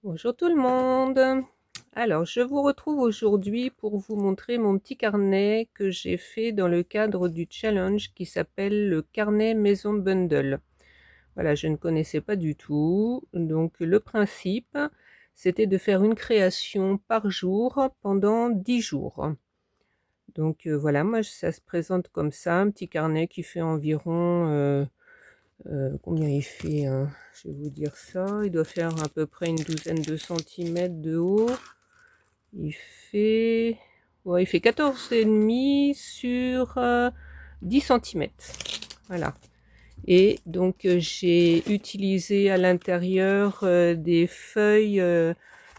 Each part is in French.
Bonjour tout le monde. Alors, je vous retrouve aujourd'hui pour vous montrer mon petit carnet que j'ai fait dans le cadre du challenge qui s'appelle le carnet Maison Bundle. Voilà, je ne connaissais pas du tout. Donc, le principe, c'était de faire une création par jour pendant 10 jours. Donc, voilà, moi, ça se présente comme ça, un petit carnet qui fait environ combien il fait, hein? Je vais vous dire ça. Il doit faire à peu près une douzaine de centimètres de haut. Il fait, ouais, il fait 14,5 sur 10 centimètres. Voilà. Et donc j'ai utilisé à l'intérieur des feuilles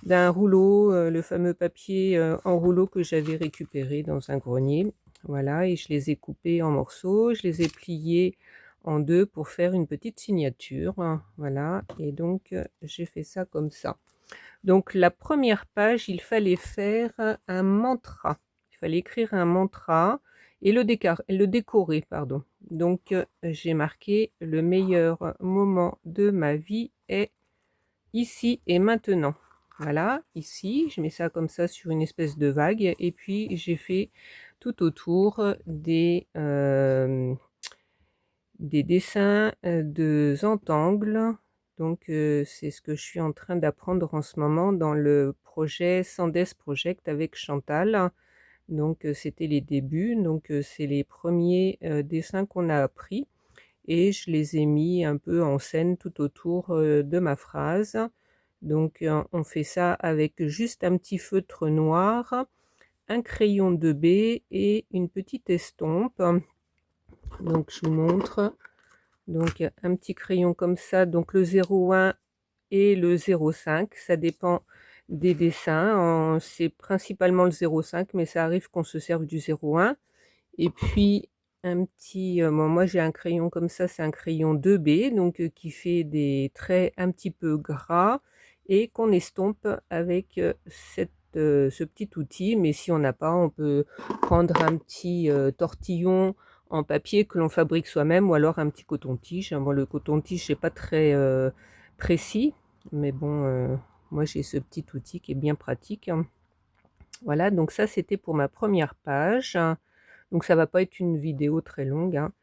d'un rouleau, le fameux papier en rouleau que j'avais récupéré dans un grenier. Voilà, et je les ai coupés en morceaux, je les ai pliés en deux pour faire une petite signature. Voilà, et donc j'ai fait ça comme ça. Donc la première page, il fallait faire un mantra. Il fallait écrire un mantra et le décorer, pardon. Donc j'ai marqué: le meilleur moment de ma vie est ici et maintenant. Voilà, ici, je mets ça comme ça sur une espèce de vague, et puis j'ai fait tout autour des dessins de Zentangle. Donc c'est ce que je suis en train d'apprendre en ce moment dans le projet Sandes Project avec Chantal. Donc c'était les débuts, donc c'est les premiers dessins qu'on a appris, et je les ai mis un peu en scène tout autour de ma phrase. Donc on fait ça avec juste un petit feutre noir, un crayon de b et une petite estompe. Donc je vous montre. Donc un petit crayon comme ça, donc le 01 et le 05, ça dépend des dessins. C'est principalement le 05, mais ça arrive qu'on se serve du 01. Et puis un petit, bon, moi j'ai un crayon comme ça, c'est un crayon 2B, donc qui fait des traits un petit peu gras et qu'on estompe avec ce petit outil. Mais si on n'a pas, on peut prendre un petit tortillon en papier que l'on fabrique soi-même, ou alors un petit coton-tige. Bon, le coton-tige, c'est pas très précis, mais bon, moi j'ai ce petit outil qui est bien pratique. Voilà, donc ça c'était pour ma première page. Donc ça va pas être une vidéo très longue, hein.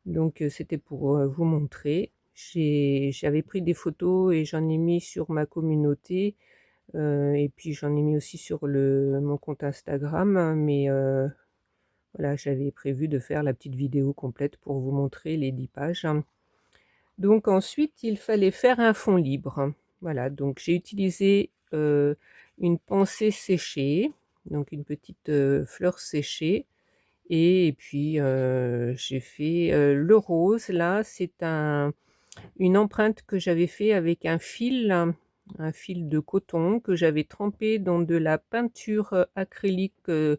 Donc c'était pour vous montrer. J'avais pris des photos et j'en ai mis sur ma communauté, et puis j'en ai mis aussi sur mon compte Instagram, mais voilà, j'avais prévu de faire la petite vidéo complète pour vous montrer les 10 pages. Donc ensuite, il fallait faire un fond libre. Voilà, donc j'ai utilisé une pensée séchée, donc une petite fleur séchée. Et puis j'ai fait le rose. Là, c'est une empreinte que j'avais fait avec un fil de coton que j'avais trempé dans de la peinture acrylique de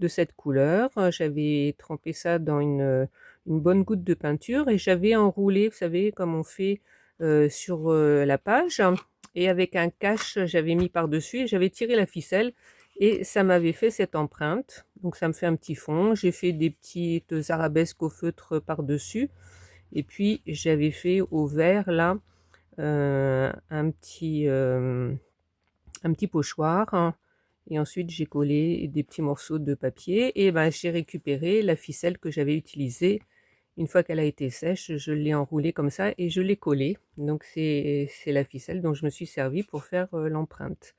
cette couleur. J'avais trempé ça dans une bonne goutte de peinture et j'avais enroulé, vous savez, comme on fait sur la page. Et avec un cache, j'avais mis par-dessus et j'avais tiré la ficelle. Et ça m'avait fait cette empreinte. Donc ça me fait un petit fond. J'ai fait des petites arabesques au feutre par-dessus. Et puis j'avais fait au vert là un petit pochoir, hein. Et ensuite j'ai collé des petits morceaux de papier. Et ben j'ai récupéré la ficelle que j'avais utilisée. Une fois qu'elle a été sèche, je l'ai enroulée comme ça et je l'ai collée. Donc c'est la ficelle dont je me suis servi pour faire l'empreinte.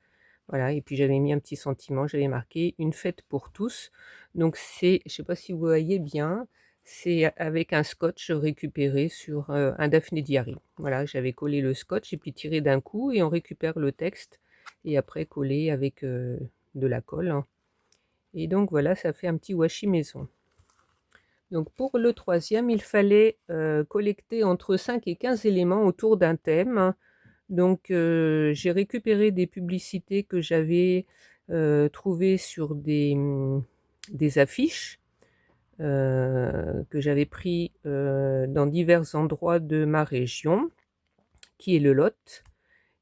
Voilà, et puis j'avais mis un petit sentiment, j'avais marqué une fête pour tous. Donc c'est, je sais pas si vous voyez bien, c'est avec un scotch récupéré sur un Daphné Diary. Voilà, j'avais collé le scotch et puis tiré d'un coup et on récupère le texte et après collé avec de la colle, hein. Et donc voilà, ça fait un petit washi maison. Donc pour le troisième, il fallait collecter entre 5 et 15 éléments autour d'un thème. Donc j'ai récupéré des publicités que j'avais trouvées sur des affiches que j'avais pris dans divers endroits de ma région, qui est le Lot.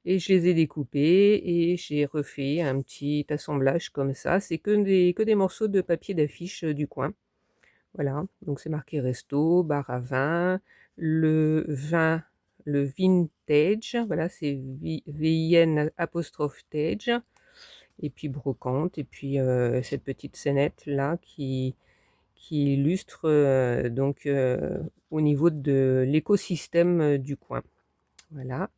Et je les ai découpés et j'ai refait un petit assemblage comme ça. C'est que des morceaux de papier d'affiche du coin. Voilà, donc c'est marqué resto, bar à vin, le vin le vintage, voilà, c'est VIN apostrophe tage, et puis brocante, et puis cette petite scénette là qui illustre donc au niveau de l'écosystème du coin. Voilà.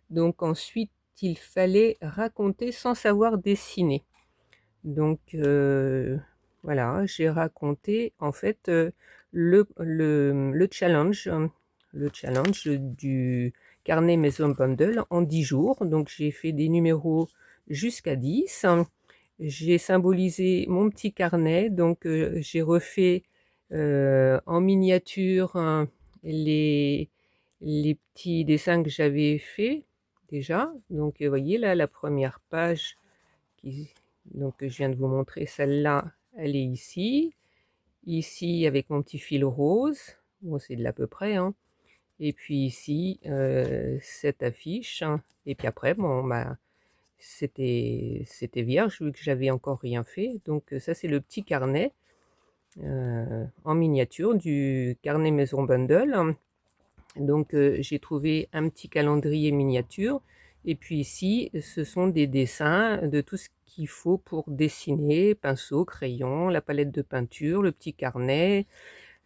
Donc ensuite, il fallait raconter sans savoir dessiner. Donc voilà, j'ai raconté en fait le challenge du carnet Maison Bundle en 10 jours. Donc j'ai fait des numéros jusqu'à 10. J'ai symbolisé mon petit carnet, donc j'ai refait en miniature les petits dessins que j'avais faits déjà. Donc vous voyez là, la première page qui, donc je viens de vous montrer, celle-là, elle est ici. Ici, avec mon petit fil rose. Bon, c'est de l'à peu près, hein. Et puis ici, cette affiche. Et puis après, bon, bah, c'était vierge vu que j'avais encore rien fait. Donc ça, c'est le petit carnet en miniature du carnet Maison Bundle. Donc j'ai trouvé un petit calendrier miniature. Et puis ici, ce sont des dessins de tout ce qu'il faut pour dessiner, pinceau, crayon, la palette de peinture, le petit carnet,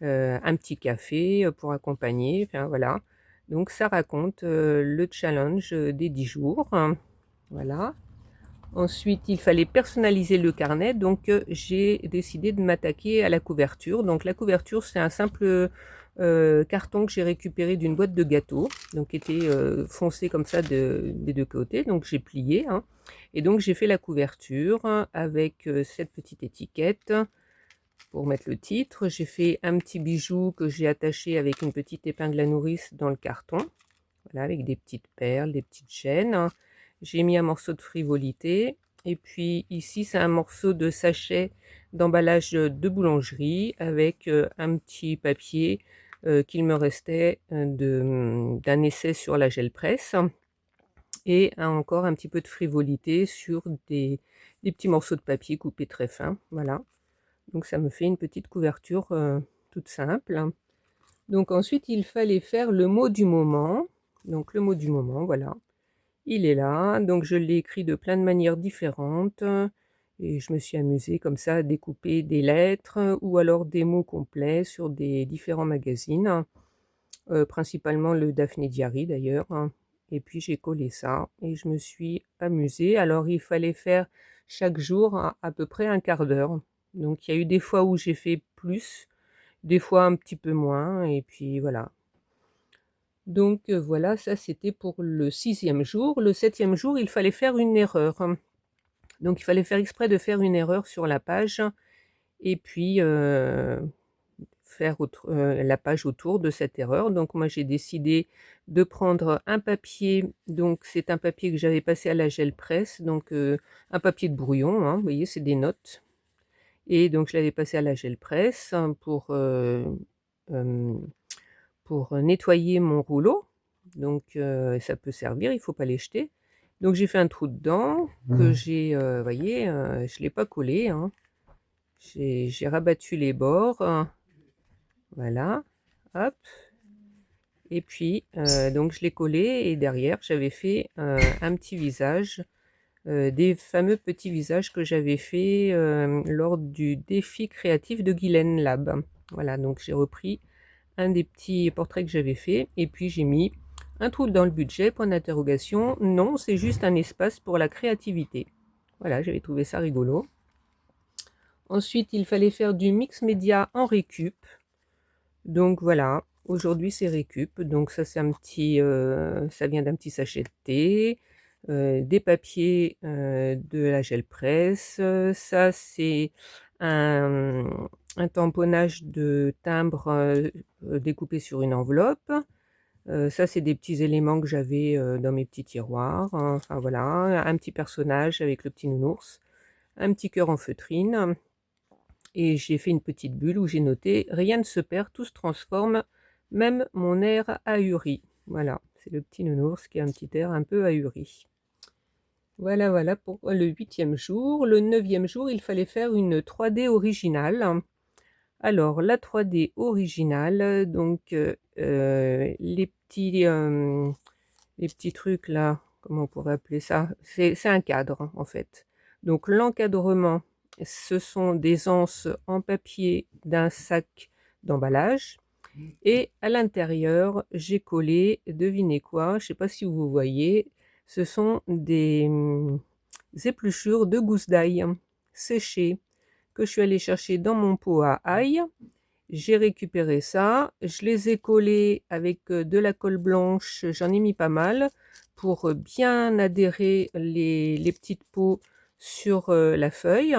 un petit café pour accompagner, enfin voilà. Donc ça raconte le challenge des 10 jours. Voilà. Ensuite, il fallait personnaliser le carnet, donc j'ai décidé de m'attaquer à la couverture. Donc la couverture, c'est un simple carton que j'ai récupéré d'une boîte de gâteaux, donc qui était foncé comme ça des deux côtés, donc j'ai plié, hein. Et donc j'ai fait la couverture avec cette petite étiquette pour mettre le titre. J'ai fait un petit bijou que j'ai attaché avec une petite épingle à nourrice dans le carton, voilà, avec des petites perles, des petites chaînes. J'ai mis un morceau de frivolité. Et puis ici, c'est un morceau de sachet d'emballage de boulangerie avec un petit papier qu'il me restait d'un essai sur la gel presse. Et encore un petit peu de frivolité sur des petits morceaux de papier coupés très fins. Voilà. Donc ça me fait une petite couverture toute simple. Donc ensuite, il fallait faire le mot du moment. Donc le mot du moment, voilà. Il est là, donc je l'ai écrit de plein de manières différentes et je me suis amusée comme ça à découper des lettres ou alors des mots complets sur des différents magazines, principalement le Daphné Diary d'ailleurs, hein. Et puis j'ai collé ça et je me suis amusée. Alors il fallait faire chaque jour à peu près un quart d'heure. Donc il y a eu des fois où j'ai fait plus, des fois un petit peu moins, et puis voilà. Donc voilà, ça c'était pour le 6e jour. Le 7e jour, il fallait faire une erreur. Donc il fallait faire exprès de faire une erreur sur la page et puis faire la page autour de cette erreur. Donc moi j'ai décidé de prendre un papier, donc c'est un papier que j'avais passé à la gel presse, donc un papier de brouillon, hein, vous voyez, c'est des notes. Et donc je l'avais passé à la gel presse pour nettoyer mon rouleau. Donc ça peut servir, il ne faut pas les jeter. Donc j'ai fait un trou dedans que j'ai, voyez, je ne l'ai pas collé, hein. J'ai rabattu les bords, voilà, hop. Et puis donc je l'ai collé et derrière j'avais fait un petit visage, des fameux petits visages que j'avais fait lors du défi créatif de Guylaine Lab. Voilà, donc j'ai repris un des petits portraits que j'avais fait et puis j'ai mis un trou dans le budget, point d'interrogation. Non, c'est juste un espace pour la créativité. Voilà, j'avais trouvé ça rigolo. Ensuite, il fallait faire du mix média en récup. Donc voilà, aujourd'hui c'est récup. Donc ça c'est un petit, ça vient d'un petit sachet de thé, des papiers de la gel presse. Ça c'est un, un tamponnage de timbre découpé sur une enveloppe. Ça c'est des petits éléments que j'avais dans mes petits tiroirs, hein. Enfin voilà, un petit personnage avec le petit nounours, un petit cœur en feutrine. Et j'ai fait une petite bulle où j'ai noté « Rien ne se perd, tout se transforme, même mon air ahuri ». Voilà, c'est le petit nounours qui a un petit air un peu ahuri. Voilà, voilà pour le 8e jour. Le 9e jour, il fallait faire une 3D originale Alors la 3D originale, donc les petits trucs là, comment on pourrait appeler ça? C'est un cadre, en fait. Donc l'encadrement, ce sont des anses en papier d'un sac d'emballage et à l'intérieur, j'ai collé, devinez quoi? Je sais pas si vous voyez, ce sont des, épluchures de gousses d'ail séchées que je suis allée chercher dans mon pot à ail. J'ai récupéré ça, je les ai collés avec, de la colle blanche, j'en ai mis pas mal pour, bien adhérer les petites peaux sur, la feuille.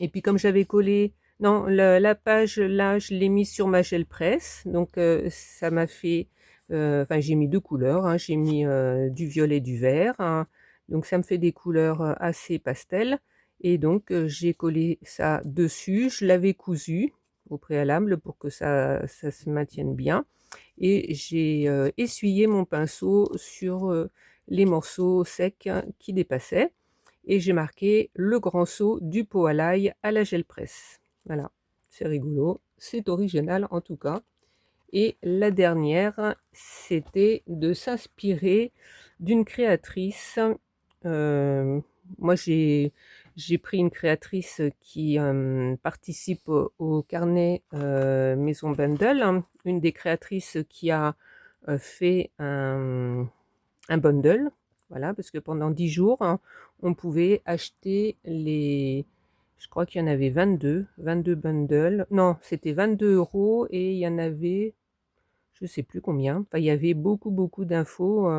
Et puis comme j'avais collé non, la page là, je l'ai mise sur ma gel presse, donc ça m'a fait, enfin j'ai mis 2 couleurs, hein, j'ai mis, du violet, du vert, hein, donc ça me fait des couleurs, assez pastel et donc j'ai collé ça dessus. Je l'avais cousu au préalable pour que ça se maintienne bien et j'ai, essuyé mon pinceau sur, les morceaux secs qui dépassaient et j'ai marqué le grand saut du pot à l'ail à la gel presse. Voilà, c'est rigolo, c'est original en tout cas. Et la dernière, c'était de s'inspirer d'une créatrice. euh, Moi, j'ai pris une créatrice qui participe au carnet Maison Bundle, hein, une des créatrices qui a fait un bundle, voilà, parce que pendant 10 jours, hein, on pouvait acheter les... Je crois qu'il y en avait 22 bundles. Non, c'était 22 € et il y en avait, je sais plus combien. Enfin, il y avait beaucoup d'infos.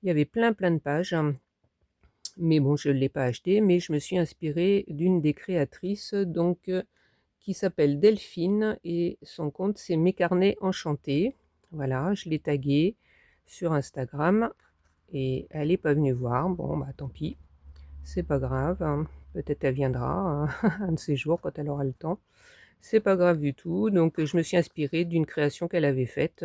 Il y avait plein de pages. Mais bon, je ne l'ai pas acheté, mais je me suis inspirée d'une des créatrices, donc, qui s'appelle Delphine, et son compte, c'est Mes Carnets Enchantés. Voilà, je l'ai taguée sur Instagram. Et elle n'est pas venue voir. Bon, bah tant pis, c'est pas grave, hein. Peut-être elle viendra hein, un de ces jours quand elle aura le temps. C'est pas grave du tout. Donc je me suis inspirée d'une création qu'elle avait faite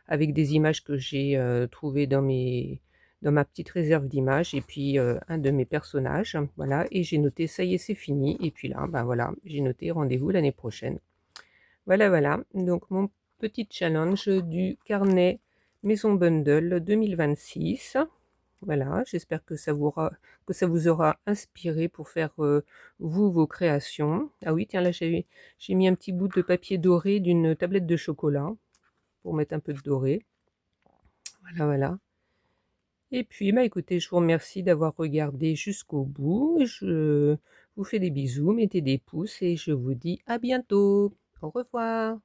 avec des images que j'ai trouvées dans ma petite réserve d'images et puis un de mes personnages. Voilà, et j'ai noté ça y est, c'est fini. Et puis là, ben voilà, j'ai noté rendez-vous l'année prochaine. Voilà. Donc mon petit challenge du carnet Maison Bundle 2026. Voilà, j'espère que que ça vous aura inspiré pour faire, vous, vos créations. Ah oui, tiens, là, j'ai mis un petit bout de papier doré d'une tablette de chocolat pour mettre un peu de doré. Voilà. Et puis, bah, écoutez, je vous remercie d'avoir regardé jusqu'au bout. Je vous fais des bisous, mettez des pouces et je vous dis à bientôt. Au revoir.